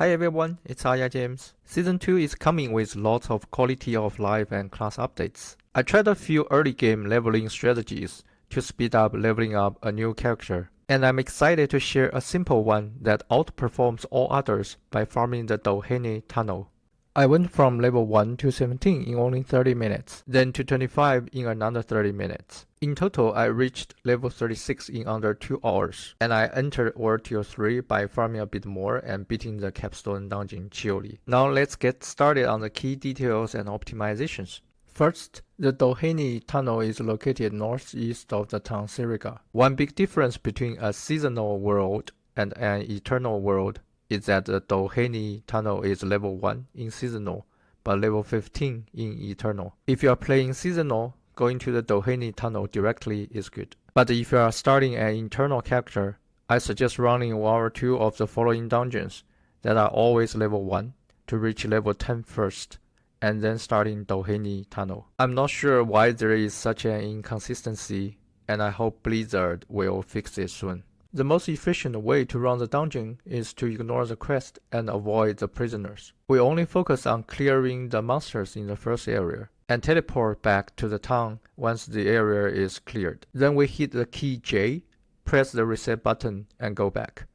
Hi everyone, it's Aya James. Season 2 is coming with lots of quality of life and class updates. I tried a few early game leveling strategies to speed up leveling up a new character, and I'm excited to share a simple one that outperforms all others by farming the Domhainne Tunnel. I went from level 1 to 17 in only 30 minutes, then to 25 in another 30 minutes. In total, I reached level 36 in under 2 hours, and I entered World Tier 3 by farming a bit more and beating the capstone dungeon chillly. Now let's get started on the key details and optimizations. First, the Domhainne Tunnel is located northeast of the town Siriga. One big difference between a seasonal world and an eternal world is that the Domhainne Tunnel is level 1 in seasonal, but level 15 in eternal. If you are playing seasonal, going to the Domhainne Tunnel directly is good. But if you are starting an internal character, I suggest running 1 or 2 of the following dungeons that are always level 1 to reach level 10 first, and then starting Domhainne Tunnel. I'm not sure why there is such an inconsistency, and I hope Blizzard will fix it soon. The most efficient way to run the dungeon is to ignore the quest and avoid the prisoners. We only focus on clearing the monsters in the first area, and teleport back to the town once the area is cleared. Then we hit the key J, press the reset button, and go back.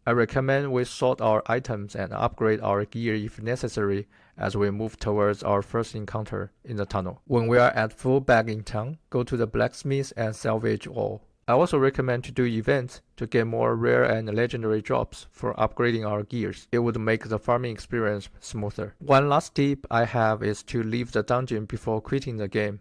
I recommend we sort our items and upgrade our gear if necessary as we move towards our first encounter in the tunnel. When we are at full bag in town, go to the blacksmith and salvage all. I also recommend to do events to get more rare and legendary drops for upgrading our gears. It would make the farming experience smoother. One last tip I have is to leave the dungeon before quitting the game.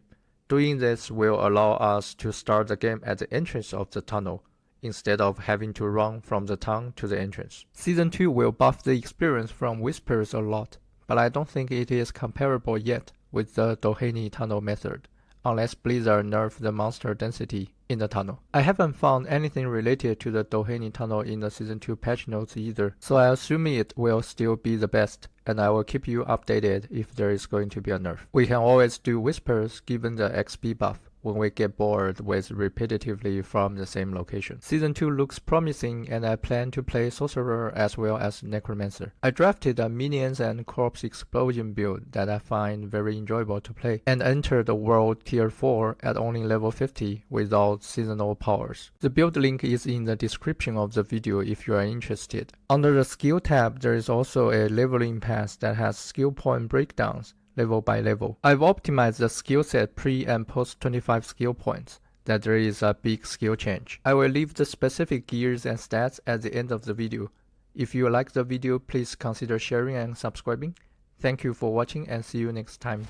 Doing this will allow us to start the game at the entrance of the tunnel, instead of having to run from the town to the entrance. Season 2 will buff the experience from Whispers a lot, but I don't think it is comparable yet with the Domhainne Tunnel method, unless Blizzard nerf the monster density in the tunnel. I haven't found anything related to the Domhainne Tunnel in the Season 2 patch notes either, so I assume it will still be the best, and I will keep you updated if there is going to be a nerf. We can always do Whispers given the XP buff when we get bored with repetitively from the same location. Season 2 looks promising, and I plan to play Sorcerer as well as Necromancer. I drafted a Minions and Corpse Explosion build that I find very enjoyable to play, and entered the World Tier 4 at only level 50 without seasonal powers. The build link is in the description of the video if you are interested. Under the skill tab, there is also a leveling path that has skill point breakdowns level by level. I've optimized the skill set pre and post 25 skill points, that there is a big skill change. I will leave the specific gears and stats at the end of the video. If you like the video, please consider sharing and subscribing. Thank you for watching and see you next time.